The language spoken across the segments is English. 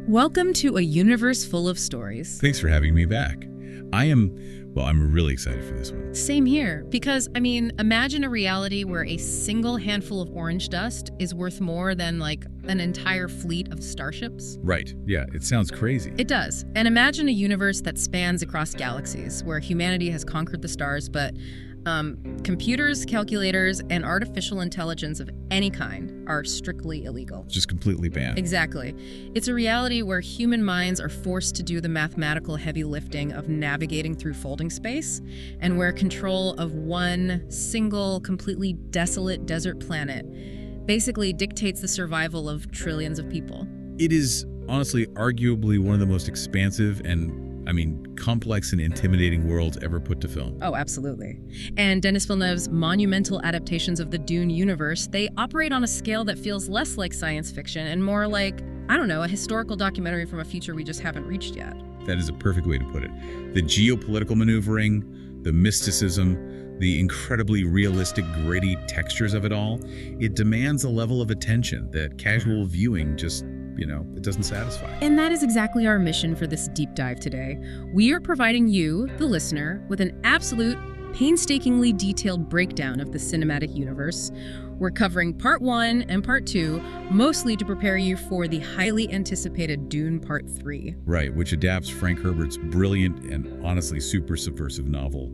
Welcome to a universe full of stories. Thanks for having me back. I'm really excited for this one. Same here, because, imagine a reality where a single handful of orange dust is worth more than, an entire fleet of starships. Right, yeah, it sounds crazy. It does. And imagine a universe that spans across galaxies, where humanity has conquered the stars, but computers, calculators, and artificial intelligence of any kind are strictly illegal. Just completely banned. Exactly. It's a reality where human minds are forced to do the mathematical heavy lifting of navigating through folding space, and where control of one single, completely desolate desert planet basically dictates the survival of trillions of people. It is honestly arguably one of the most expansive and complex and intimidating worlds ever put to film. Oh, absolutely. And Denis Villeneuve's monumental adaptations of the Dune universe, they operate on a scale that feels less like science fiction and more like, a historical documentary from a future we just haven't reached yet. That is a perfect way to put it. The geopolitical maneuvering, the mysticism, the incredibly realistic, gritty textures of it all, it demands a level of attention that casual viewing just it doesn't satisfy. And that is exactly our mission for this deep dive today. We are providing you, the listener, with an absolute, painstakingly detailed breakdown of the cinematic universe. We're covering Part 1 and Part 2, mostly to prepare you for the highly anticipated Dune Part 3. Right, which adapts Frank Herbert's brilliant and honestly super subversive novel,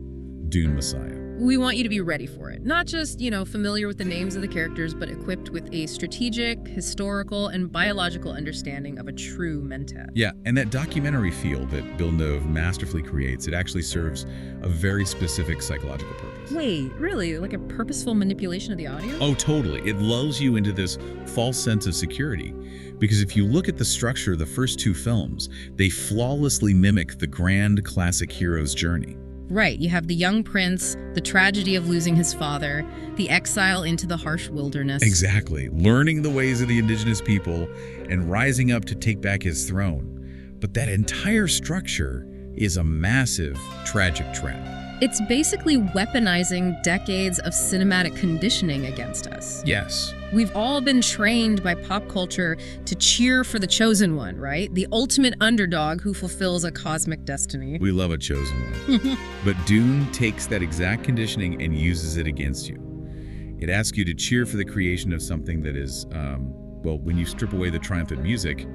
Dune Messiah. We want you to be ready for it. Not just, familiar with the names of the characters, but equipped with a strategic, historical, and biological understanding of a true mentat. Yeah, and that documentary feel that Villeneuve masterfully creates, it actually serves a very specific psychological purpose. Wait, really? Like a purposeful manipulation of the audio? Oh, totally. It lulls you into this false sense of security. Because if you look at the structure of the first two films, they flawlessly mimic the grand classic hero's journey. Right, you have the young prince, the tragedy of losing his father, the exile into the harsh wilderness. Exactly, learning the ways of the indigenous people and rising up to take back his throne. But that entire structure is a massive, tragic trap. It's basically weaponizing decades of cinematic conditioning against us. Yes. We've all been trained by pop culture to cheer for the chosen one, right? The ultimate underdog who fulfills a cosmic destiny. We love a chosen one. But Dune takes that exact conditioning and uses it against you. It asks you to cheer for the creation of something that is, when you strip away the triumphant music,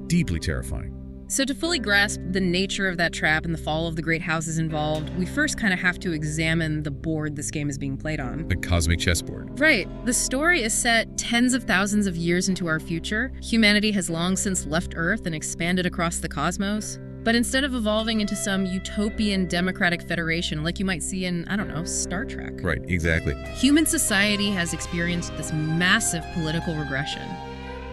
deeply terrifying. So to fully grasp the nature of that trap and the fall of the great houses involved, we first kind of have to examine the board this game is being played on. The cosmic chessboard. Right. The story is set tens of thousands of years into our future. Humanity has long since left Earth and expanded across the cosmos. But instead of evolving into some utopian democratic federation like you might see in, Star Trek. Right, exactly. Human society has experienced this massive political regression.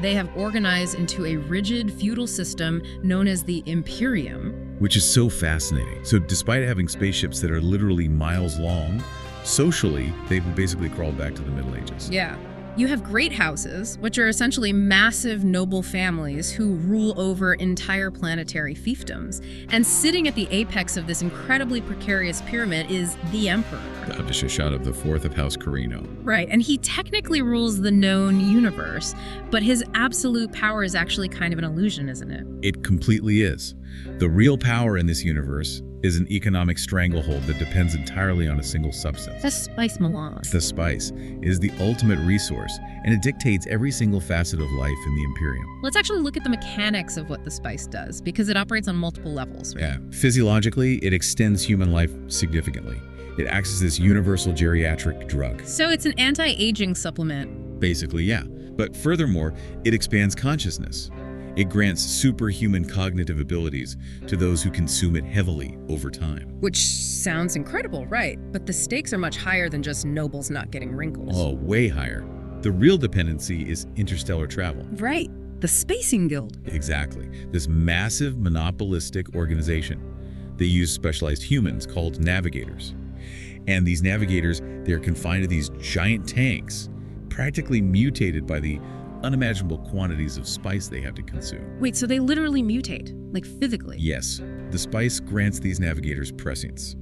They have organized into a rigid feudal system known as the Imperium. Which is so fascinating. So despite having spaceships that are literally miles long, socially, they've basically crawled back to the Middle Ages. Yeah. You have great houses, which are essentially massive noble families who rule over entire planetary fiefdoms. And sitting at the apex of this incredibly precarious pyramid is the Emperor. The Abdishashad of the Fourth of House Carino. Right, and he technically rules the known universe, but his absolute power is actually kind of an illusion, isn't it? It completely is. The real power in this universe is an economic stranglehold that depends entirely on a single substance. The spice melange. The spice is the ultimate resource, and it dictates every single facet of life in the Imperium. Let's actually look at the mechanics of what the spice does, because it operates on multiple levels, right? Yeah. Physiologically, it extends human life significantly. It acts as this universal geriatric drug. So it's an anti-aging supplement. Basically, yeah. But furthermore, it expands consciousness. It grants superhuman cognitive abilities to those who consume it heavily over time. Which sounds incredible, right? But the stakes are much higher than just nobles not getting wrinkles. Oh, way higher. The real dependency is interstellar travel. Right. The Spacing Guild. Exactly. This massive monopolistic organization. They use specialized humans called navigators. And these navigators, they're confined to these giant tanks, practically mutated by the unimaginable quantities of spice they have to consume. Wait, so they literally mutate, like physically? Yes. The spice grants these navigators prescience,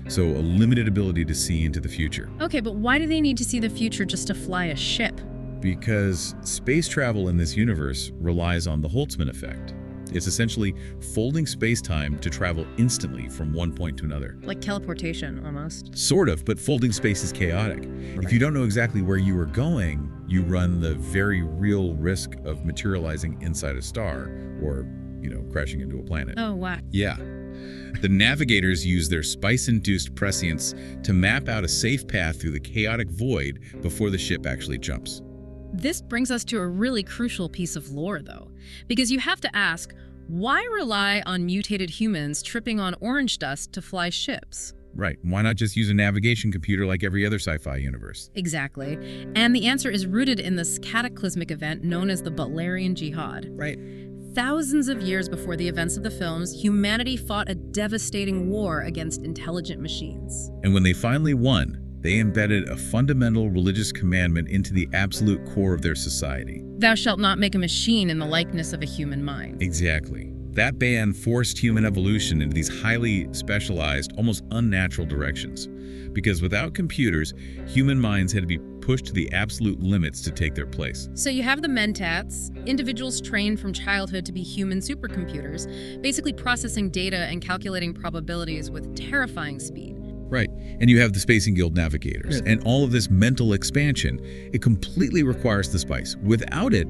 so a limited ability to see into the future. Okay, but why do they need to see the future just to fly a ship? Because space travel in this universe relies on the Holtzman effect. It's essentially folding space-time to travel instantly from one point to another. Like teleportation, almost. Sort of, but folding space is chaotic. If you don't know exactly where you are going, you run the very real risk of materializing inside a star or, crashing into a planet. Oh, wow. Yeah. The navigators use their spice-induced prescience to map out a safe path through the chaotic void before the ship actually jumps. This brings us to a really crucial piece of lore, though, because you have to ask, why rely on mutated humans tripping on orange dust to fly ships? Right. Why not just use a navigation computer like every other sci-fi universe? Exactly. And the answer is rooted in this cataclysmic event known as the Butlerian Jihad. Right. Thousands of years before the events of the films, humanity fought a devastating war against intelligent machines. And when they finally won, they embedded a fundamental religious commandment into the absolute core of their society. Thou shalt not make a machine in the likeness of a human mind. Exactly. That ban forced human evolution into these highly specialized, almost unnatural directions. Because without computers, human minds had to be pushed to the absolute limits to take their place. So you have the mentats, individuals trained from childhood to be human supercomputers, basically processing data and calculating probabilities with terrifying speed. Right. And you have the Spacing Guild navigators. And all of this mental expansion, it completely requires the spice. Without it,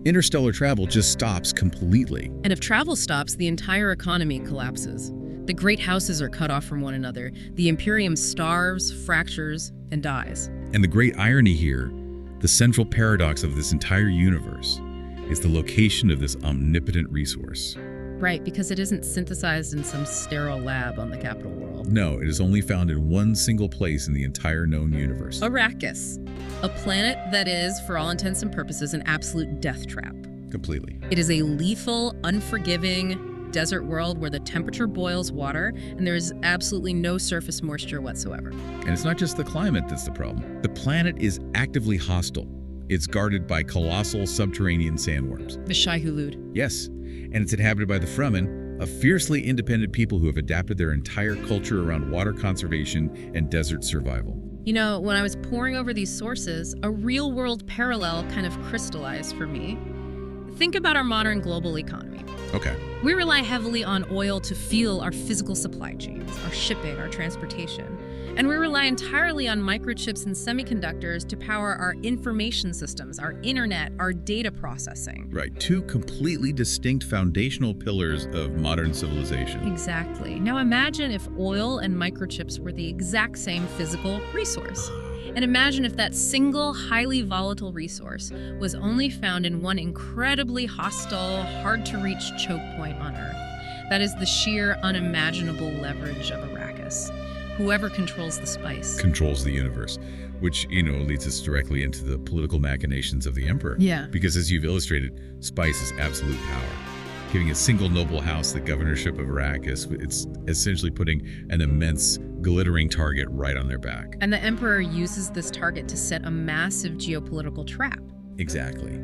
interstellar travel just stops completely. And if travel stops, the entire economy collapses. The great houses are cut off from one another. The Imperium starves, fractures, and dies. And the great irony here, the central paradox of this entire universe, is the location of this omnipotent resource. Right, because it isn't synthesized in some sterile lab on the capital world. No, it is only found in one single place in the entire known universe. Arrakis, a planet that is, for all intents and purposes, an absolute death trap. Completely. It is a lethal, unforgiving desert world where the temperature boils water and there is absolutely no surface moisture whatsoever. And it's not just the climate that's the problem. The planet is actively hostile. It's guarded by colossal subterranean sandworms. The Shai Hulud. Yes, and it's inhabited by the Fremen, a fiercely independent people who have adapted their entire culture around water conservation and desert survival. You know, when I was poring over these sources, a real-world parallel kind of crystallized for me. Think about our modern global economy. Okay. We rely heavily on oil to fuel our physical supply chains, our shipping, our transportation. And we rely entirely on microchips and semiconductors to power our information systems, our internet, our data processing. Right, two completely distinct foundational pillars of modern civilization. Exactly. Now imagine if oil and microchips were the exact same physical resource. And imagine if that single, highly volatile resource was only found in one incredibly hostile, hard-to-reach choke point on Earth. That is the sheer, unimaginable leverage of Arrakis. Whoever controls the spice controls the universe, which, leads us directly into the political machinations of the Emperor. Yeah. Because as you've illustrated, spice is absolute power. Giving a single noble house the governorship of Arrakis, it's essentially putting an immense, glittering target right on their back. And the Emperor uses this target to set a massive geopolitical trap. Exactly.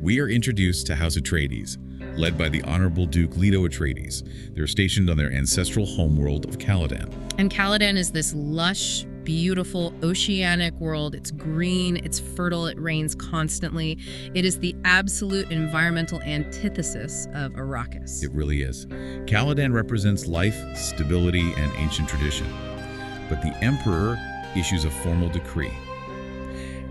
We are introduced to House Atreides, led by the Honorable Duke Leto Atreides. They're stationed on their ancestral homeworld of Caladan. And Caladan is this lush, beautiful, oceanic world. It's green, it's fertile, it rains constantly. It is the absolute environmental antithesis of Arrakis. It really is. Caladan represents life, stability, and ancient tradition. But the Emperor issues a formal decree.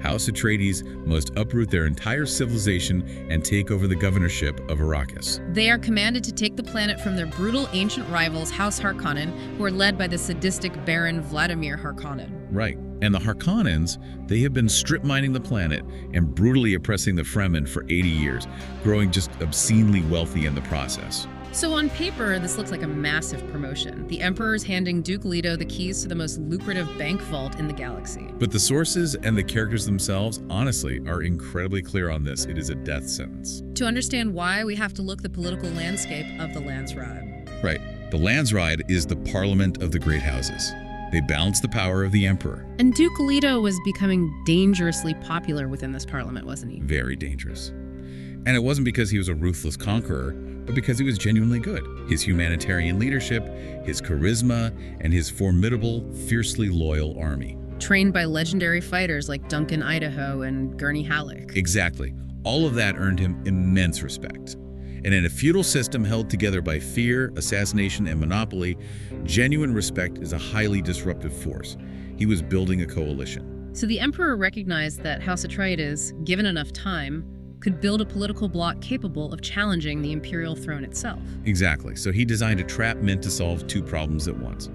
House Atreides must uproot their entire civilization and take over the governorship of Arrakis. They are commanded to take the planet from their brutal ancient rivals, House Harkonnen, who are led by the sadistic Baron Vladimir Harkonnen. Right. And the Harkonnens, they have been strip mining the planet and brutally oppressing the Fremen for 80 years, growing just obscenely wealthy in the process. So on paper, this looks like a massive promotion. The Emperor's handing Duke Leto the keys to the most lucrative bank vault in the galaxy. But the sources and the characters themselves, honestly, are incredibly clear on this. It is a death sentence. To understand why, we have to look the political landscape of the Landsraad. Right. The Landsraad is the parliament of the great houses. They balance the power of the Emperor. And Duke Leto was becoming dangerously popular within this parliament, wasn't he? Very dangerous. And it wasn't because he was a ruthless conqueror, but because he was genuinely good. His humanitarian leadership, his charisma, and his formidable, fiercely loyal army. Trained by legendary fighters like Duncan Idaho and Gurney Halleck. Exactly. All of that earned him immense respect. And in a feudal system held together by fear, assassination, and monopoly, genuine respect is a highly disruptive force. He was building a coalition. So the emperor recognized that House Atreides, given enough time, could build a political bloc capable of challenging the imperial throne itself. Exactly. So he designed a trap meant to solve two problems at once.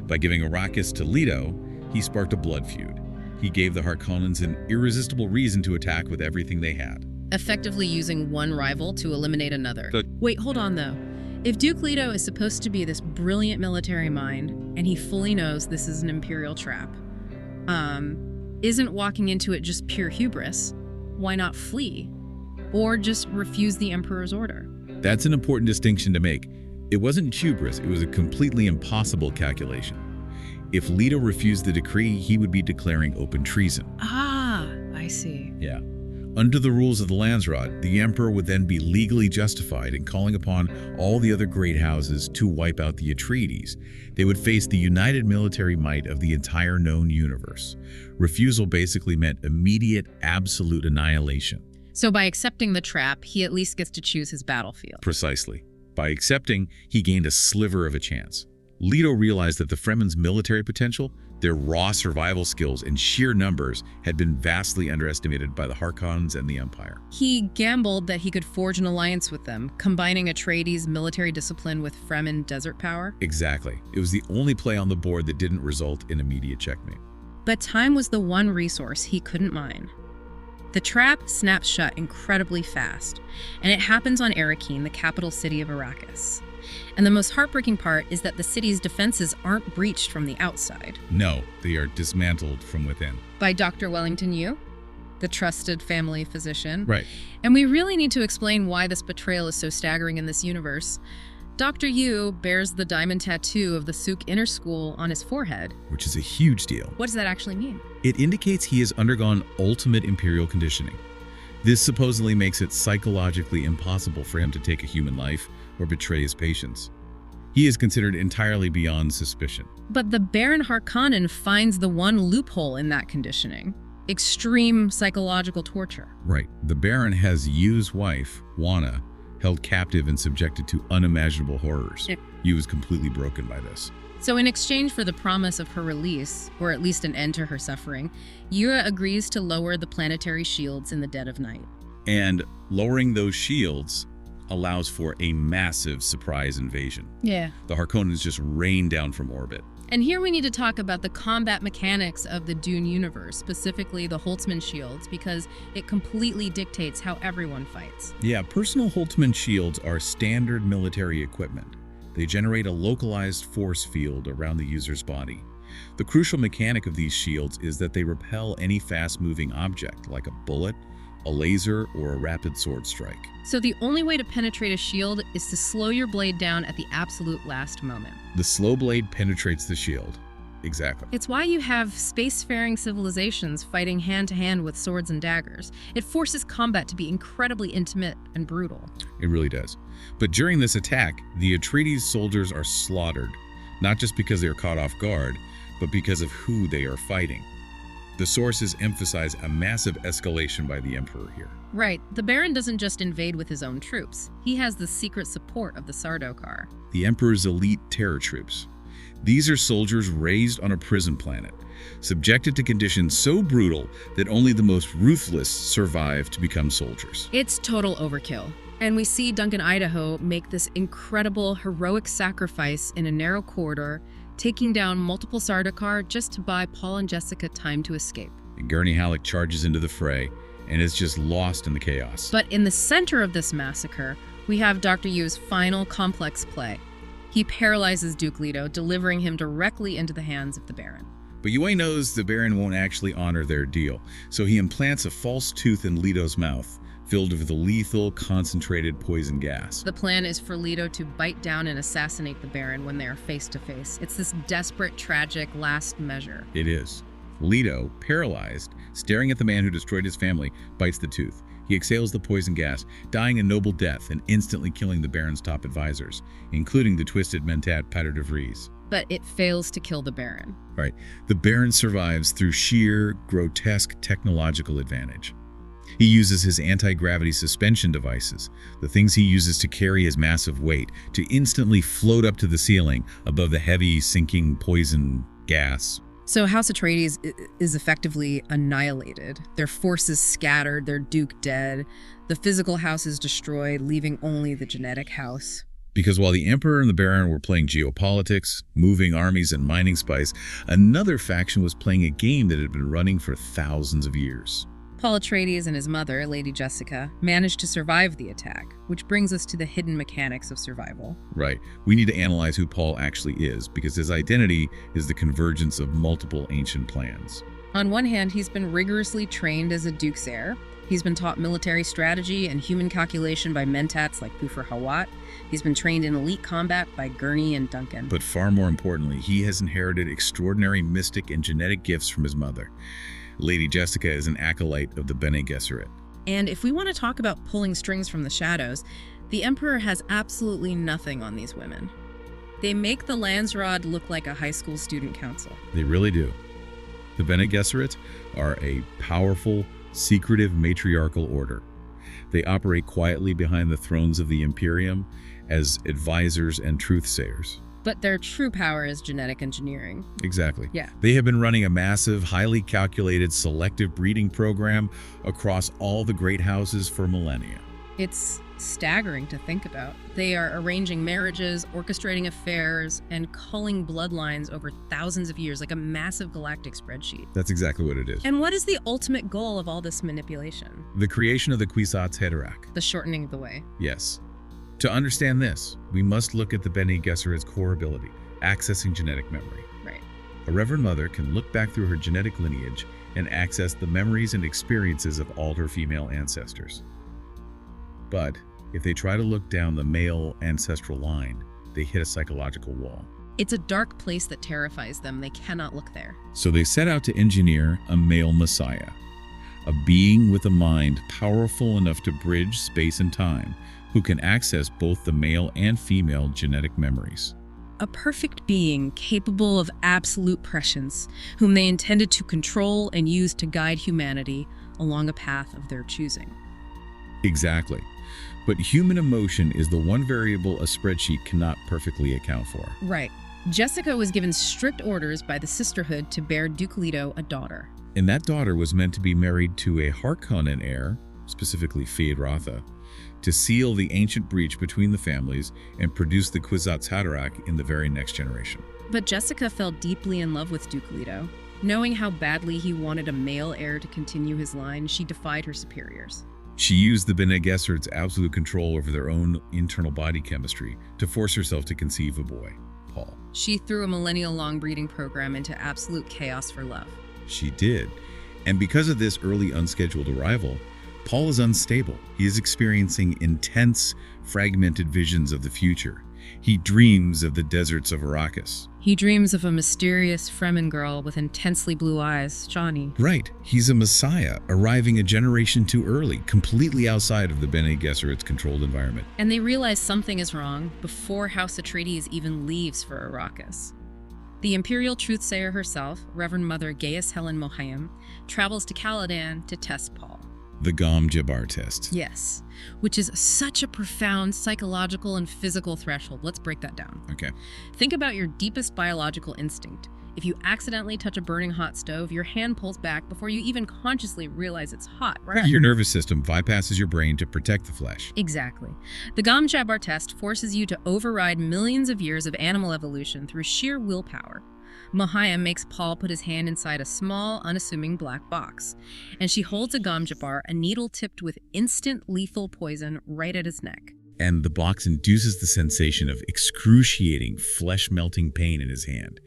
By giving Arrakis to Leto, he sparked a blood feud. He gave the Harkonnens an irresistible reason to attack with everything they had. Effectively using one rival to eliminate another. Wait, hold on though. If Duke Leto is supposed to be this brilliant military mind, and he fully knows this is an imperial trap, isn't walking into it just pure hubris? Why not flee? Or just refuse the emperor's order? That's an important distinction to make. It wasn't hubris, it was a completely impossible calculation. If Leto refused the decree, he would be declaring open treason. Ah, I see. Yeah. Under the rules of the Landsraad, the emperor would then be legally justified in calling upon all the other great houses to wipe out the Atreides. They would face the united military might of the entire known universe. Refusal basically meant immediate, absolute annihilation. So by accepting the trap, he at least gets to choose his battlefield. Precisely. By accepting, he gained a sliver of a chance. Leto realized that the Fremen's military potential, their raw survival skills, and sheer numbers had been vastly underestimated by the Harkonnens and the Empire. He gambled that he could forge an alliance with them, combining Atreides' military discipline with Fremen desert power. Exactly. It was the only play on the board that didn't result in immediate checkmate. But time was the one resource he couldn't mine. The trap snaps shut incredibly fast, and it happens on Arrakeen, the capital city of Arrakis. And the most heartbreaking part is that the city's defenses aren't breached from the outside. No, they are dismantled from within. By Dr. Wellington Yu, the trusted family physician. Right. And we really need to explain why this betrayal is so staggering in this universe. Dr. Yu bears the diamond tattoo of the Suk Inner School on his forehead. Which is a huge deal. What does that actually mean? It indicates he has undergone ultimate imperial conditioning. This supposedly makes it psychologically impossible for him to take a human life or betray his patients. He is considered entirely beyond suspicion. But the Baron Harkonnen finds the one loophole in that conditioning: extreme psychological torture. Right. The Baron has Yu's wife, Wana, held captive and subjected to unimaginable horrors. Yu is completely broken by this. So in exchange for the promise of her release, or at least an end to her suffering, Yura agrees to lower the planetary shields in the dead of night. And lowering those shields allows for a massive surprise invasion. Yeah. The Harkonnens just rain down from orbit. And here we need to talk about the combat mechanics of the Dune universe, specifically the Holtzman shields, because it completely dictates how everyone fights. Yeah, personal Holtzman shields are standard military equipment. They generate a localized force field around the user's body. The crucial mechanic of these shields is that they repel any fast-moving object, like a bullet, a laser, or a rapid sword strike. So the only way to penetrate a shield is to slow your blade down at the absolute last moment. The slow blade penetrates the shield. Exactly. It's why you have spacefaring civilizations fighting hand-to-hand with swords and daggers. It forces combat to be incredibly intimate and brutal. It really does. But during this attack, the Atreides soldiers are slaughtered, not just because they are caught off guard, but because of who they are fighting. The sources emphasize a massive escalation by the Emperor here. Right. The Baron doesn't just invade with his own troops. He has the secret support of the Sardaukar. The Emperor's elite terror troops. These are soldiers raised on a prison planet, subjected to conditions so brutal that only the most ruthless survive to become soldiers. It's total overkill. And we see Duncan Idaho make this incredible, heroic sacrifice in a narrow corridor, taking down multiple Sardaukar just to buy Paul and Jessica time to escape. And Gurney Halleck charges into the fray and is just lost in the chaos. But in the center of this massacre, we have Dr. Yu's final complex play. He paralyzes Duke Leto, delivering him directly into the hands of the Baron. But Yue knows the Baron won't actually honor their deal, so he implants a false tooth in Leto's mouth, filled with a lethal, concentrated poison gas. The plan is for Leto to bite down and assassinate the Baron when they are face to face. It's this desperate, tragic last measure. It is. Leto, paralyzed, staring at the man who destroyed his family, bites the tooth. He exhales the poison gas, dying a noble death and instantly killing the Baron's top advisors, including the twisted Mentat Pater de Vries. But it fails to kill the Baron. Right. The Baron survives through sheer, grotesque technological advantage. He uses his anti-gravity suspension devices, the things he uses to carry his massive weight, to instantly float up to the ceiling above the heavy, sinking poison gas. So House Atreides is effectively annihilated. Their forces scattered, their duke dead. The physical house is destroyed, leaving only the genetic house. Because while the Emperor and the Baron were playing geopolitics, moving armies and mining spice, another faction was playing a game that had been running for thousands of years. Paul Atreides and his mother, Lady Jessica, managed to survive the attack, which brings us to the hidden mechanics of survival. Right. We need to analyze who Paul actually is, because his identity is the convergence of multiple ancient plans. On one hand, he's been rigorously trained as a duke's heir. He's been taught military strategy and human calculation by mentats like Bufur Hawat. He's been trained in elite combat by Gurney and Duncan. But far more importantly, he has inherited extraordinary mystic and genetic gifts from his mother. Lady Jessica is an acolyte of the Bene Gesserit. And if we want to talk about pulling strings from the shadows, the Emperor has absolutely nothing on these women. They make the Landsraad look like a high school student council. They really do. The Bene Gesserit are a powerful, secretive matriarchal order. They operate quietly behind the thrones of the Imperium as advisors and truthsayers. But their true power is genetic engineering. Exactly. Yeah. They have been running a massive, highly calculated selective breeding program across all the great houses for millennia. It's staggering to think about. They are arranging marriages, orchestrating affairs, and culling bloodlines over thousands of years, like a massive galactic spreadsheet. That's exactly what it is. And what is the ultimate goal of all this manipulation? The creation of the Kwisatz Haderach. The shortening of the way. Yes. To understand this, we must look at the Bene Gesserit's core ability, accessing genetic memory. Right. A Reverend Mother can look back through her genetic lineage and access the memories and experiences of all her female ancestors. But if they try to look down the male ancestral line, they hit a psychological wall. It's a dark place that terrifies them. They cannot look there. So they set out to engineer a male messiah, a being with a mind powerful enough to bridge space and time, who can access both the male and female genetic memories. A perfect being capable of absolute prescience, whom they intended to control and use to guide humanity along a path of their choosing. Exactly. But human emotion is the one variable a spreadsheet cannot perfectly account for. Right. Jessica was given strict orders by the Sisterhood to bear Duke Leto a daughter. And that daughter was meant to be married to a Harkonnen heir, specifically Feyd-Rautha, to seal the ancient breach between the families and produce the Kwisatz Haderach in the very next generation. But Jessica fell deeply in love with Duke Leto. Knowing how badly he wanted a male heir to continue his line, she defied her superiors. She used the Bene Gesserit's absolute control over their own internal body chemistry to force herself to conceive a boy, Paul. She threw a millennial-long breeding program into absolute chaos for love. She did. And because of this early unscheduled arrival, Paul is unstable. He is experiencing intense, fragmented visions of the future. He dreams of the deserts of Arrakis. He dreams of a mysterious Fremen girl with intensely blue eyes, Johnny. Right. He's a messiah, arriving a generation too early, completely outside of the Bene Gesserit's controlled environment. And they realize something is wrong before House Atreides even leaves for Arrakis. The Imperial Truthsayer herself, Reverend Mother Gaius Helen Mohiam, travels to Caladan to test Paul. The Gom-Jabbar test. Yes, which is such a profound psychological and physical threshold. Let's break that down. Okay. Think about your deepest biological instinct. If you accidentally touch a burning hot stove, your hand pulls back before you even consciously realize it's hot, right? Your nervous system bypasses your brain to protect the flesh. Exactly. The Gom-Jabbar test forces you to override millions of years of animal evolution through sheer willpower. Mohiam makes Paul put his hand inside a small, unassuming black box, and she holds a Gom-Jabbar, a needle tipped with instant lethal poison, right at his neck. And the box induces the sensation of excruciating, flesh-melting pain in his hand.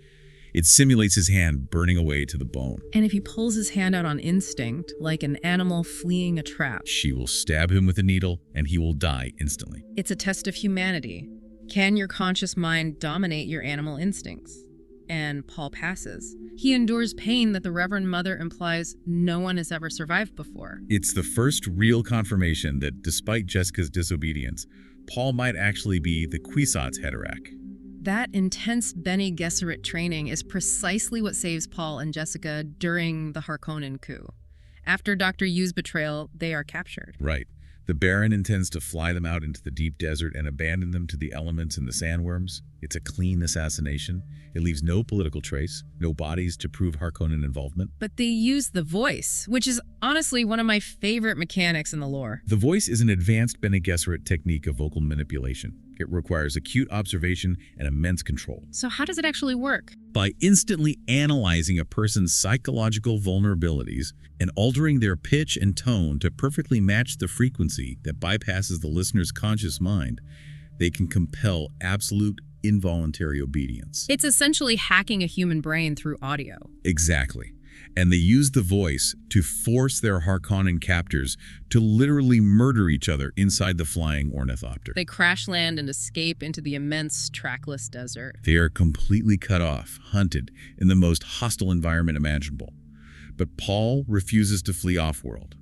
It simulates his hand burning away to the bone. And if he pulls his hand out on instinct, like an animal fleeing a trap, she will stab him with a needle, and he will die instantly. It's a test of humanity. Can your conscious mind dominate your animal instincts? And Paul passes. He endures pain that the Reverend Mother implies no one has ever survived before. It's the first real confirmation that despite Jessica's disobedience, Paul might actually be the Kwisatz Haderach. That intense Bene Gesserit training is precisely what saves Paul and Jessica during the Harkonnen coup. After Dr. Yu's betrayal, they are captured. Right. The Baron intends to fly them out into the deep desert and abandon them to the elements and the sandworms. It's a clean assassination. It leaves no political trace, no bodies to prove Harkonnen involvement. But they use the voice, which is honestly one of my favorite mechanics in the lore. The voice is an advanced Bene Gesserit technique of vocal manipulation. It requires acute observation and immense control. So how does it actually work? By instantly analyzing a person's psychological vulnerabilities and altering their pitch and tone to perfectly match the frequency that bypasses the listener's conscious mind, they can compel absolute involuntary obedience. It's essentially hacking a human brain through audio. Exactly. And they use the voice to force their Harkonnen captors to literally murder each other inside the flying ornithopter. They crash land and escape into the immense trackless desert. They are completely cut off, hunted in the most hostile environment imaginable. But Paul refuses to flee off-world.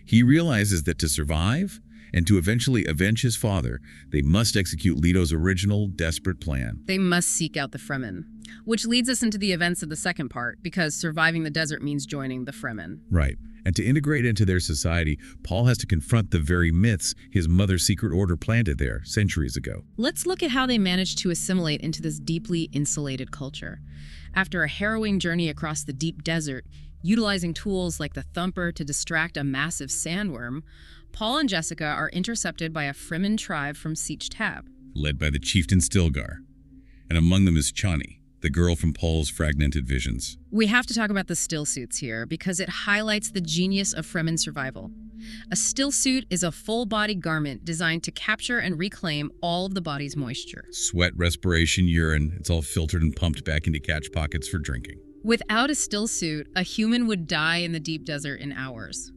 He realizes that to survive and to eventually avenge his father, they must execute Leto's original, desperate plan. They must seek out the Fremen, which leads us into the events of the second part, because surviving the desert means joining the Fremen. Right. And to integrate into their society, Paul has to confront the very myths his mother's secret order planted there centuries ago. Let's look at how they managed to assimilate into this deeply insulated culture. After a harrowing journey across the deep desert, utilizing tools like the thumper to distract a massive sandworm, Paul and Jessica are intercepted by a Fremen tribe from Siege Tab, led by the chieftain Stilgar. And among them is Chani, the girl from Paul's fragmented visions. We have to talk about the still suits here because it highlights the genius of Fremen survival. A still suit is a full-body garment designed to capture and reclaim all of the body's moisture. Sweat, respiration, urine, it's all filtered and pumped back into catch pockets for drinking. Without a still suit, a human would die in the deep desert in hours.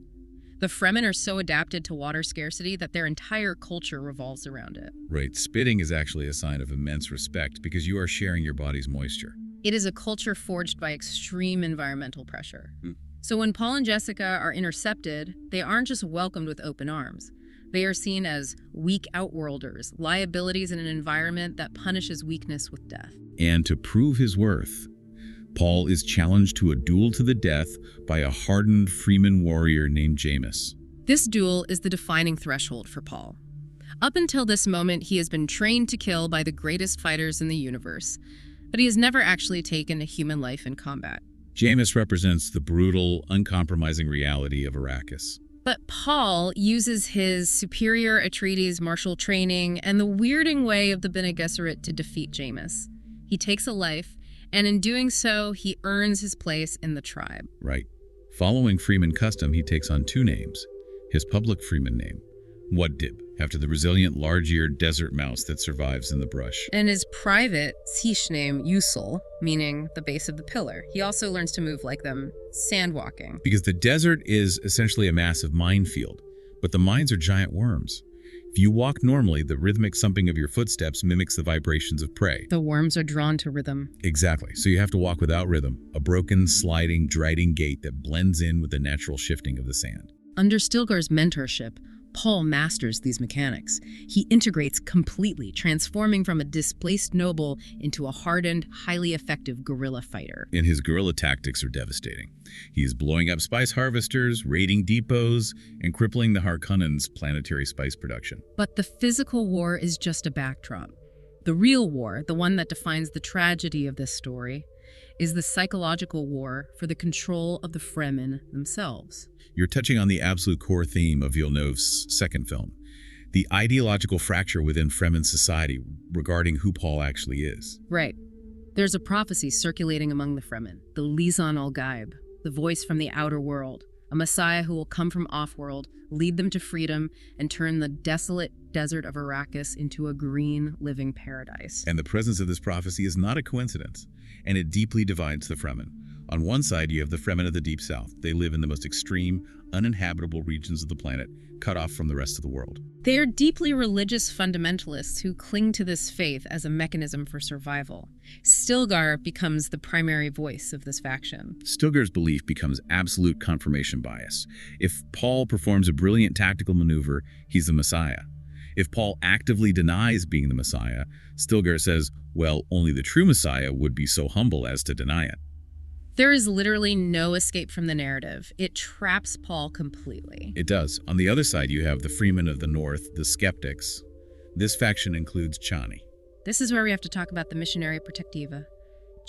The Fremen are so adapted to water scarcity that their entire culture revolves around it. Right. Spitting is actually a sign of immense respect because you are sharing your body's moisture. It is a culture forged by extreme environmental pressure. So when Paul and Jessica are intercepted, they aren't just welcomed with open arms. They are seen as weak outworlders, liabilities in an environment that punishes weakness with death. And to prove his worth, Paul is challenged to a duel to the death by a hardened Freeman warrior named Jameis. This duel is the defining threshold for Paul. Up until this moment, he has been trained to kill by the greatest fighters in the universe, but he has never actually taken a human life in combat. Jameis represents the brutal, uncompromising reality of Arrakis. But Paul uses his superior Atreides martial training and the weirding way of the Bene Gesserit to defeat Jameis. He takes a life, and in doing so, he earns his place in the tribe. Right. Following Freeman custom, he takes on two names. His public Freeman name, Muad'Dib, after the resilient large-eared desert mouse that survives in the brush. And his private Sish name, Usul, meaning the base of the pillar. He also learns to move like them, sandwalking. Because the desert is essentially a massive minefield, but the mines are giant worms. If you walk normally, the rhythmic thumping of your footsteps mimics the vibrations of prey. The worms are drawn to rhythm. Exactly. So you have to walk without rhythm, a broken, sliding, driding gait that blends in with the natural shifting of the sand. Under Stilgar's mentorship, Paul masters these mechanics. He integrates completely, transforming from a displaced noble into a hardened, highly effective guerrilla fighter. And his guerrilla tactics are devastating. He is blowing up spice harvesters, raiding depots, and crippling the Harkonnens' planetary spice production. But the physical war is just a backdrop. The real war, the one that defines the tragedy of this story, is the psychological war for the control of the Fremen themselves. You're touching on the absolute core theme of Villeneuve's second film, the ideological fracture within Fremen society regarding who Paul actually is. Right. There's a prophecy circulating among the Fremen, the Lisan al-Gaib, the voice from the outer world, a messiah who will come from off-world, lead them to freedom, and turn the desolate desert of Arrakis into a green, living paradise. And the presence of this prophecy is not a coincidence, and it deeply divides the Fremen. On one side, you have the Fremen of the Deep South. They live in the most extreme, uninhabitable regions of the planet, cut off from the rest of the world. They are deeply religious fundamentalists who cling to this faith as a mechanism for survival. Stilgar becomes the primary voice of this faction. Stilgar's belief becomes absolute confirmation bias. If Paul performs a brilliant tactical maneuver, he's the Messiah. If Paul actively denies being the Messiah, Stilgar says, well, only the true Messiah would be so humble as to deny it. There is literally no escape from the narrative. It traps Paul completely. It does. On the other side, you have the Freemen of the North, the Skeptics. This faction includes Chani. This is where we have to talk about the missionary protectiva.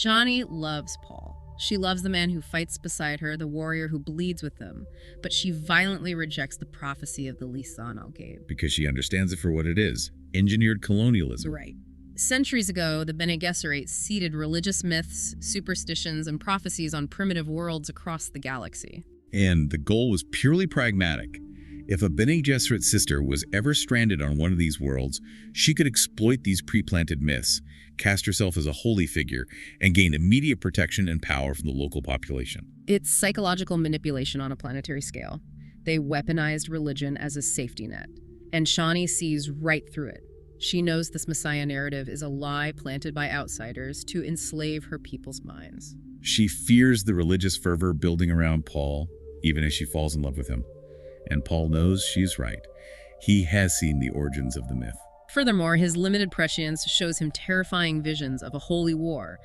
Chani loves Paul. She loves the man who fights beside her, the warrior who bleeds with them, but she violently rejects the prophecy of the Lisan al-Gaib. Because she understands it for what it is, engineered colonialism. Right. Centuries ago, the Bene Gesserit seeded religious myths, superstitions, and prophecies on primitive worlds across the galaxy. And the goal was purely pragmatic. If a Bene Gesserit sister was ever stranded on one of these worlds, she could exploit these pre-planted myths, cast herself as a holy figure, and gain immediate protection and power from the local population. It's psychological manipulation on a planetary scale. They weaponized religion as a safety net, and Chani sees right through it. She knows this Messiah narrative is a lie planted by outsiders to enslave her people's minds. She fears the religious fervor building around Paul, even as she falls in love with him. And Paul knows she's right. He has seen the origins of the myth. Furthermore, his limited prescience shows him terrifying visions of a holy war,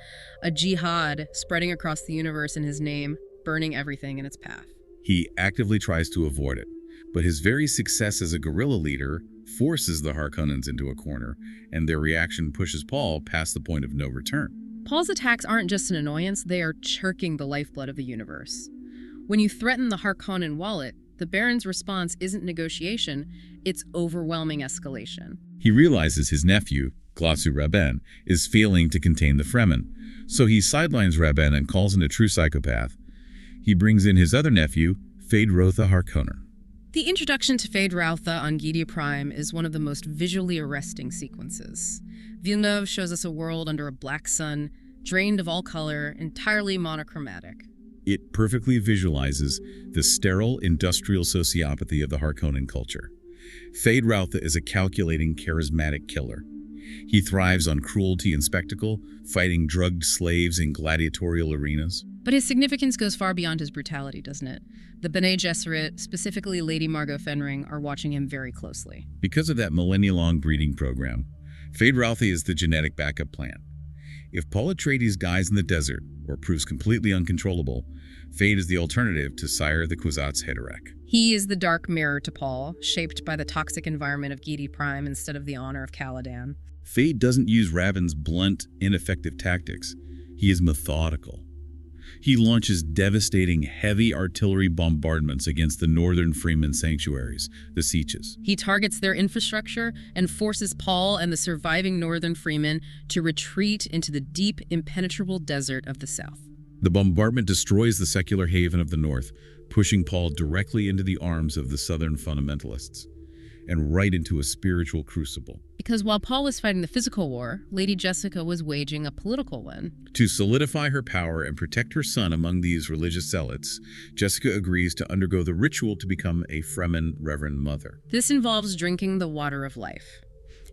a jihad spreading across the universe in his name, burning everything in its path. He actively tries to avoid it, but his very success as a guerrilla leader forces the Harkonnens into a corner, and their reaction pushes Paul past the point of no return. Paul's attacks aren't just an annoyance, they are churking the lifeblood of the universe. When you threaten the Harkonnen wallet, the Baron's response isn't negotiation, it's overwhelming escalation. He realizes his nephew, Glossu Rabban, is failing to contain the Fremen, so he sidelines Rabban and calls in a true psychopath. He brings in his other nephew, Feyd-Rautha Harkonnen. The introduction to Feyd-Rautha on Giedi Prime is one of the most visually arresting sequences. Villeneuve shows us a world under a black sun, drained of all color, entirely monochromatic. It perfectly visualizes the sterile industrial sociopathy of the Harkonnen culture. Feyd-Rautha is a calculating, charismatic killer. He thrives on cruelty and spectacle, fighting drugged slaves in gladiatorial arenas. But his significance goes far beyond his brutality, doesn't it? The Bene Gesserit, specifically Lady Margot Fenring, are watching him very closely. Because of that millennia-long breeding program, Feyd-Rautha is the genetic backup plan. If Paul Atreides dies in the desert or proves completely uncontrollable, Feyd is the alternative to sire the Kwisatz Haderach. He is the dark mirror to Paul, shaped by the toxic environment of Giedi Prime instead of the honor of Caladan. Feyd doesn't use Rabban's blunt, ineffective tactics. He is methodical. He launches devastating heavy artillery bombardments against the northern Freeman sanctuaries, the Sietches. He targets their infrastructure and forces Paul and the surviving northern Freemen to retreat into the deep, impenetrable desert of the south. The bombardment destroys the secular haven of the north, pushing Paul directly into the arms of the southern fundamentalists, and right into a spiritual crucible. Because while Paul was fighting the physical war, Lady Jessica was waging a political one. To solidify her power and protect her son among these religious zealots, Jessica agrees to undergo the ritual to become a Fremen Reverend Mother. This involves drinking the water of life.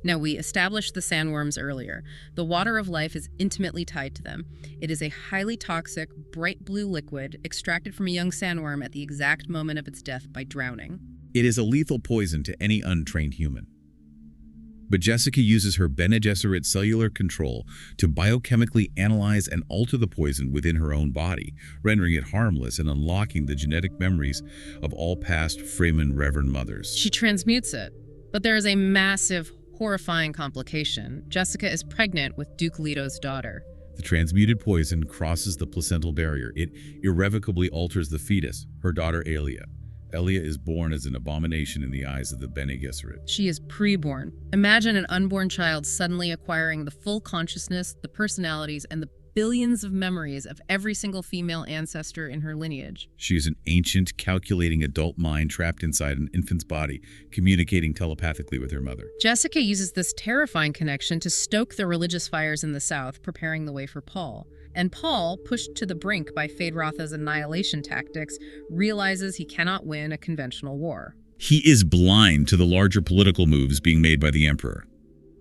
Now, we established the sandworms earlier. The water of life is intimately tied to them. It is a highly toxic, bright blue liquid extracted from a young sandworm at the exact moment of its death by drowning. It is a lethal poison to any untrained human. But Jessica uses her Bene Gesserit cellular control to biochemically analyze and alter the poison within her own body, rendering it harmless and unlocking the genetic memories of all past Fremen Reverend Mothers. She transmutes it, but there is a massive, horrifying complication. Jessica is pregnant with Duke Leto's daughter. The transmuted poison crosses the placental barrier. It irrevocably alters the fetus, her daughter Elia. Elia is born as an abomination in the eyes of the Bene Gesserit. She is preborn. Imagine an unborn child suddenly acquiring the full consciousness, the personalities, and the billions of memories of every single female ancestor in her lineage. She is an ancient, calculating adult mind trapped inside an infant's body, communicating telepathically with her mother. Jessica uses this terrifying connection to stoke the religious fires in the south, preparing the way for Paul. And Paul, pushed to the brink by Feyd-Rautha's annihilation tactics, realizes he cannot win a conventional war. He is blind to the larger political moves being made by the Emperor.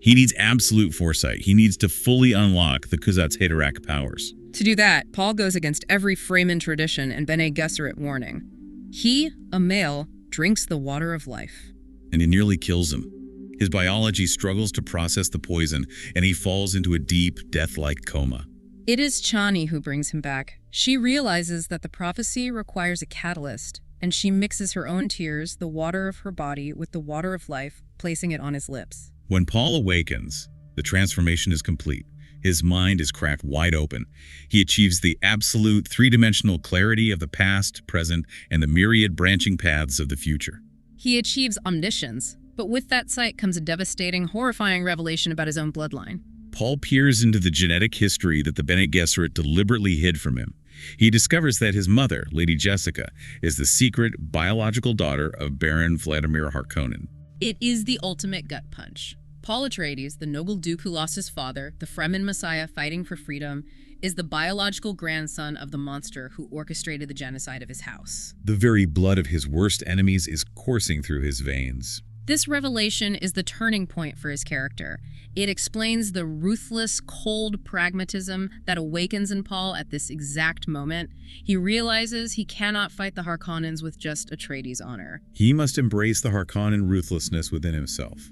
He needs absolute foresight. He needs to fully unlock the Kwisatz Haderach powers. To do that, Paul goes against every Fremen tradition and Bene Gesserit warning. He, a male, drinks the water of life. And it nearly kills him. His biology struggles to process the poison, and he falls into a deep, death-like coma. It is Chani who brings him back. She realizes that the prophecy requires a catalyst, and she mixes her own tears, the water of her body, with the water of life, placing it on his lips. When Paul awakens, the transformation is complete. His mind is cracked wide open. He achieves the absolute three-dimensional clarity of the past, present, and the myriad branching paths of the future. He achieves omniscience, but with that sight comes a devastating, horrifying revelation about his own bloodline. Paul peers into the genetic history that the Bene Gesserit deliberately hid from him. He discovers that his mother, Lady Jessica, is the secret biological daughter of Baron Vladimir Harkonnen. It is the ultimate gut punch. Paul Atreides, the noble duke who lost his father, the Fremen messiah fighting for freedom, is the biological grandson of the monster who orchestrated the genocide of his house. The very blood of his worst enemies is coursing through his veins. This revelation is the turning point for his character. It explains the ruthless, cold pragmatism that awakens in Paul at this exact moment. He realizes he cannot fight the Harkonnens with just Atreides' honor. He must embrace the Harkonnen ruthlessness within himself.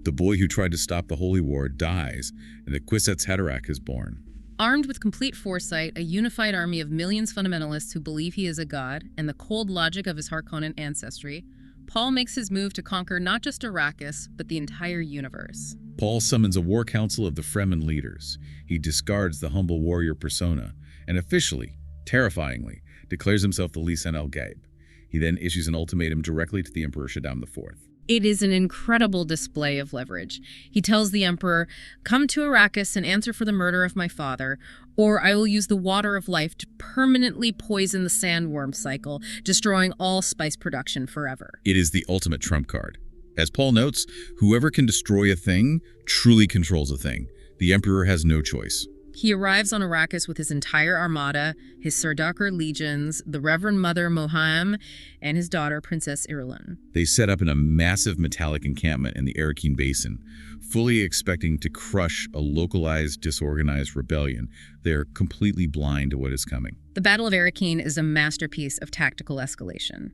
The boy who tried to stop the Holy War dies, and the Kwisatz Haderach is born. Armed with complete foresight, a unified army of millions fundamentalists who believe he is a god, and the cold logic of his Harkonnen ancestry, Paul makes his move to conquer not just Arrakis, but the entire universe. Paul summons a war council of the Fremen leaders. He discards the humble warrior persona, and officially, terrifyingly, declares himself the Lisan el-Gaib. He then issues an ultimatum directly to the Emperor Shaddam IV. It is an incredible display of leverage. He tells the Emperor, "Come to Arrakis and answer for the murder of my father, or I will use the water of life to permanently poison the sandworm cycle, destroying all spice production forever." It is the ultimate trump card. As Paul notes, whoever can destroy a thing truly controls a thing. The Emperor has no choice. He arrives on Arrakis with his entire armada, his Sardaukar legions, the Reverend Mother Mohaim, and his daughter, Princess Irulan. They set up in a massive metallic encampment in the Arrakeen Basin, fully expecting to crush a localized, disorganized rebellion. They're completely blind to what is coming. The Battle of Arrakeen is a masterpiece of tactical escalation.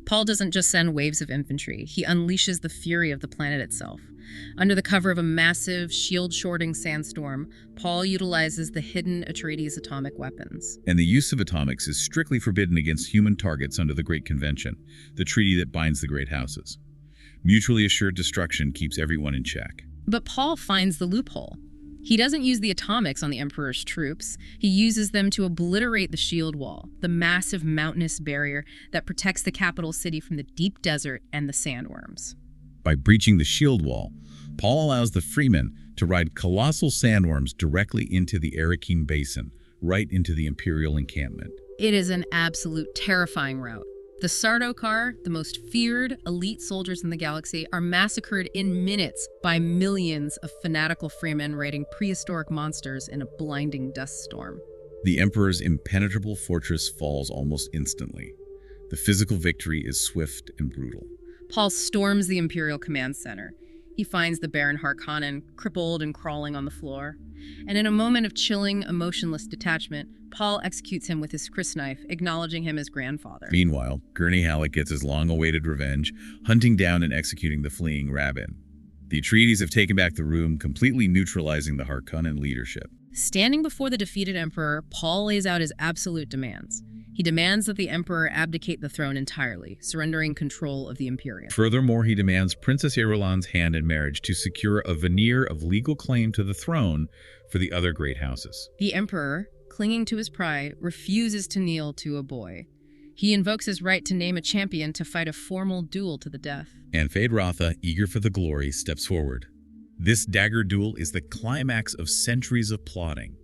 Paul doesn't just send waves of infantry, he unleashes the fury of the planet itself. Under the cover of a massive, shield-shorting sandstorm, Paul utilizes the hidden Atreides atomic weapons. And the use of atomics is strictly forbidden against human targets under the Great Convention, the treaty that binds the Great Houses. Mutually assured destruction keeps everyone in check. But Paul finds the loophole. He doesn't use the atomics on the Emperor's troops. He uses them to obliterate the shield wall, the massive mountainous barrier that protects the capital city from the deep desert and the sandworms. By breaching the shield wall, Paul allows the Fremen to ride colossal sandworms directly into the Arrakeen Basin, right into the Imperial encampment. It is an absolute terrifying rout. The Sardaukar, the most feared elite soldiers in the galaxy, are massacred in minutes by millions of fanatical Fremen raiding prehistoric monsters in a blinding dust storm. The Emperor's impenetrable fortress falls almost instantly. The physical victory is swift and brutal. Paul storms the Imperial Command Center. He finds the Baron Harkonnen crippled and crawling on the floor. And in a moment of chilling, emotionless detachment, Paul executes him with his crysknife, acknowledging him as grandfather. Meanwhile, Gurney Halleck gets his long-awaited revenge, hunting down and executing the fleeing Rabban. The Atreides have taken back the room, completely neutralizing the Harkonnen leadership. Standing before the defeated Emperor, Paul lays out his absolute demands. He demands that the Emperor abdicate the throne entirely, surrendering control of the Imperium. Furthermore, he demands Princess Irulan's hand in marriage to secure a veneer of legal claim to the throne for the other great houses. The Emperor, clinging to his pride, refuses to kneel to a boy. He invokes his right to name a champion to fight a formal duel to the death. And Feyd-Rautha, eager for the glory, steps forward. This dagger duel is the climax of centuries of plotting.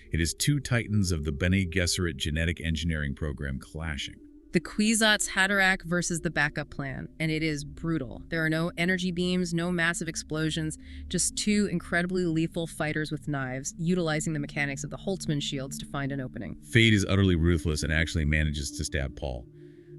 It is two titans of the Bene Gesserit genetic engineering program clashing. The Kwisatz Haderach versus the backup plan, and it is brutal. There are no energy beams, no massive explosions, just two incredibly lethal fighters with knives, utilizing the mechanics of the Holtzman shields to find an opening. Feyd is utterly ruthless and actually manages to stab Paul.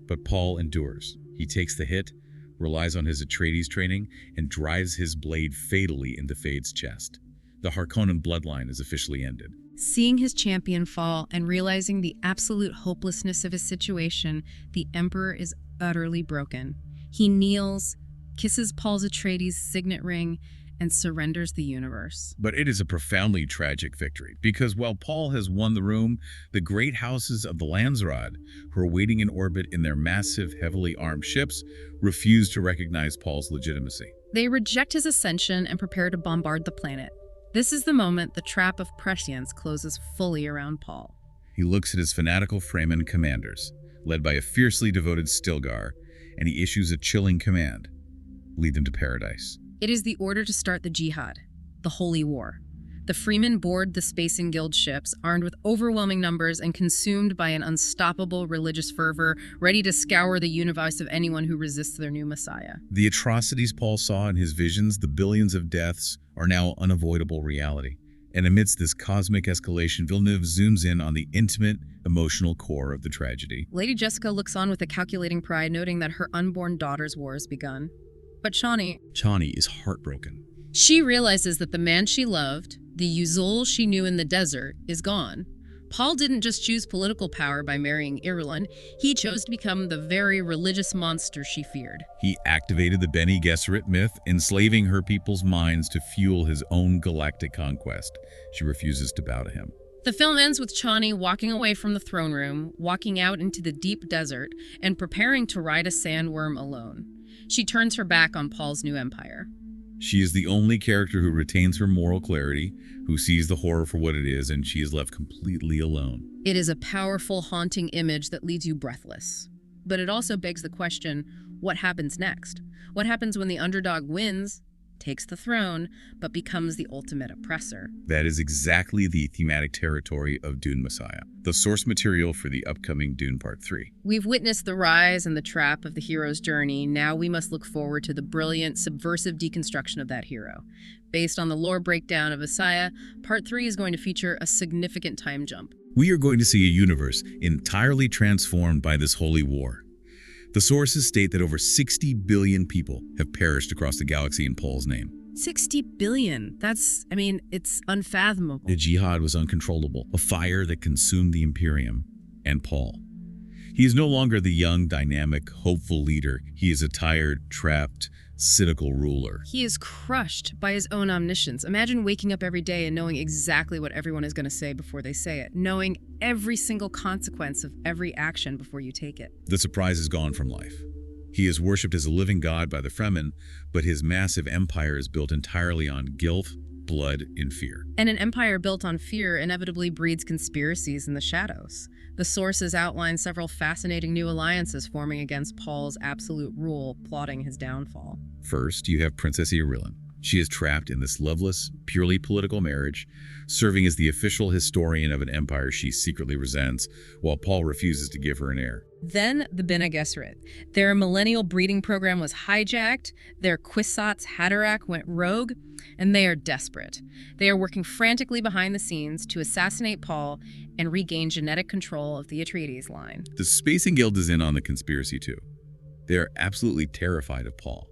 But Paul endures. He takes the hit, relies on his Atreides training, and drives his blade fatally into Feyd's chest. The Harkonnen bloodline is officially ended. Seeing his champion fall and realizing the absolute hopelessness of his situation, the Emperor is utterly broken. He kneels, kisses Paul's Atreides' signet ring, and surrenders the universe. But it is a profoundly tragic victory, because while Paul has won the room, the great houses of the Landsraad, who are waiting in orbit in their massive, heavily armed ships, refuse to recognize Paul's legitimacy. They reject his ascension and prepare to bombard the planet. This is the moment the trap of prescience closes fully around Paul. He looks at his fanatical Fremen commanders, led by a fiercely devoted Stilgar, and he issues a chilling command: lead them to paradise. It is the order to start the Jihad, the Holy War. The Fremen board the Spacing Guild ships, armed with overwhelming numbers and consumed by an unstoppable religious fervor, ready to scour the universe of anyone who resists their new messiah. The atrocities Paul saw in his visions, the billions of deaths, are now unavoidable reality. And amidst this cosmic escalation, Villeneuve zooms in on the intimate, emotional core of the tragedy. Lady Jessica looks on with a calculating pride, noting that her unborn daughter's war has begun. But Chani is heartbroken. She realizes that the man she loved, the Yuzul she knew in the desert, is gone. Paul didn't just choose political power by marrying Irulan, he chose to become the very religious monster she feared. He activated the Bene Gesserit myth, enslaving her people's minds to fuel his own galactic conquest. She refuses to bow to him. The film ends with Chani walking away from the throne room, walking out into the deep desert, and preparing to ride a sandworm alone. She turns her back on Paul's new empire. She is the only character who retains her moral clarity, who sees the horror for what it is, and she is left completely alone. It is a powerful, haunting image that leaves you breathless. But it also begs the question, what happens next? What happens when the underdog wins, takes the throne, but becomes the ultimate oppressor? That is exactly the thematic territory of Dune Messiah, the source material for the upcoming Dune Part 3. We've witnessed the rise and the trap of the hero's journey. Now we must look forward to the brilliant, subversive deconstruction of that hero. Based on the lore breakdown of Messiah, Part 3 is going to feature a significant time jump. We are going to see a universe entirely transformed by this holy war. The sources state that over 60 billion people have perished across the galaxy in Paul's name. 60 billion. It's unfathomable. The jihad was uncontrollable, a fire that consumed the Imperium and Paul. He is no longer the young, dynamic, hopeful leader. He is a tired, trapped, cynical ruler. He is crushed by his own omniscience. Imagine waking up every day and knowing exactly what everyone is going to say before they say it, knowing every single consequence of every action before you take it. The surprise is gone from life. He is worshipped as a living god by the Fremen, but his massive empire is built entirely on guilt, blood, and fear. And an empire built on fear inevitably breeds conspiracies in the shadows. The sources outline several fascinating new alliances forming against Paul's absolute rule, plotting his downfall. First, you have Princess Irulan. She is trapped in this loveless, purely political marriage, serving as the official historian of an empire she secretly resents, while Paul refuses to give her an heir. Then the Bene Gesserit. Their millennial breeding program was hijacked, their Kwisatz Haderach went rogue, and they are desperate. They are working frantically behind the scenes to assassinate Paul and regain genetic control of the Atreides line. The Spacing Guild is in on the conspiracy too. They are absolutely terrified of Paul.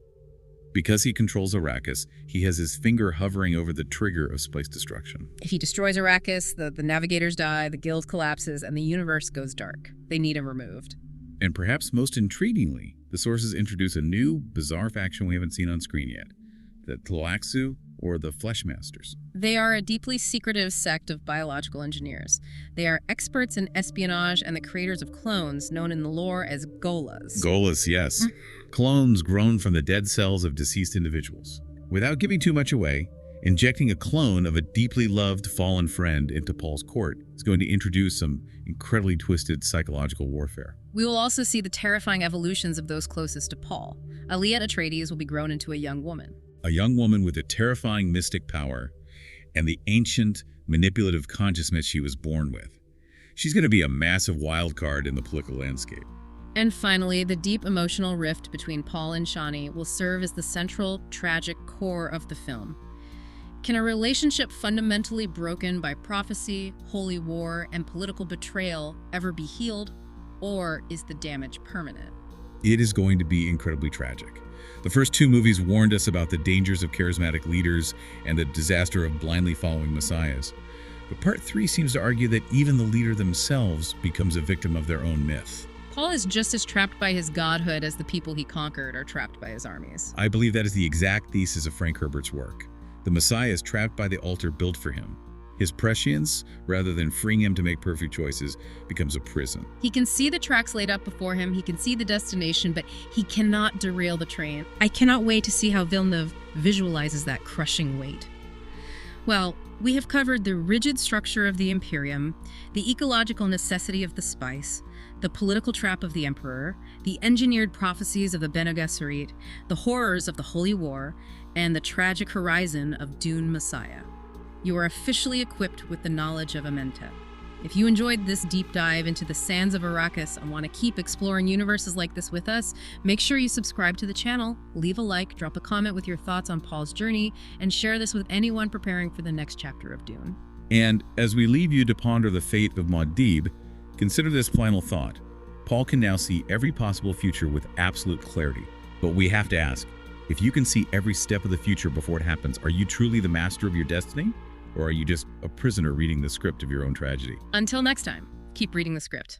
Because he controls Arrakis, he has his finger hovering over the trigger of space destruction. If he destroys Arrakis, the navigators die, the guild collapses, and the universe goes dark. They need him removed. And perhaps most intriguingly, the sources introduce a new, bizarre faction we haven't seen on screen yet. The Tlaxu, or the Fleshmasters. They are a deeply secretive sect of biological engineers. They are experts in espionage and the creators of clones, known in the lore as Golas. Golas, yes. Clones grown from the dead cells of deceased individuals. Without giving too much away, injecting a clone of a deeply loved fallen friend into Paul's court is going to introduce some incredibly twisted psychological warfare. We will also see the terrifying evolutions of those closest to Paul. Alia Atreides will be grown into a young woman. A young woman with a terrifying mystic power and the ancient, manipulative consciousness she was born with. She's going to be a massive wild card in the political landscape. And finally, the deep emotional rift between Paul and Chani will serve as the central, tragic core of the film. Can a relationship fundamentally broken by prophecy, holy war, and political betrayal ever be healed, or is the damage permanent? It is going to be incredibly tragic. The first two movies warned us about the dangers of charismatic leaders and the disaster of blindly following messiahs. But Part 3 seems to argue that even the leader themselves becomes a victim of their own myth. Paul is just as trapped by his godhood as the people he conquered are trapped by his armies. I believe that is the exact thesis of Frank Herbert's work. The Messiah is trapped by the altar built for him. His prescience, rather than freeing him to make perfect choices, becomes a prison. He can see the tracks laid up before him, he can see the destination, but he cannot derail the train. I cannot wait to see how Villeneuve visualizes that crushing weight. Well, we have covered the rigid structure of the Imperium, the ecological necessity of the spice, the political trap of the Emperor, the engineered prophecies of the Bene Gesserit, the horrors of the Holy War, and the tragic horizon of Dune Messiah. You are officially equipped with the knowledge of Amentet. If you enjoyed this deep dive into the sands of Arrakis and want to keep exploring universes like this with us, make sure you subscribe to the channel, leave a like, drop a comment with your thoughts on Paul's journey, and share this with anyone preparing for the next chapter of Dune. And as we leave you to ponder the fate of Muad'Dib, consider this final thought. Paul can now see every possible future with absolute clarity. But we have to ask, if you can see every step of the future before it happens, are you truly the master of your destiny? Or are you just a prisoner reading the script of your own tragedy? Until next time, keep reading the script.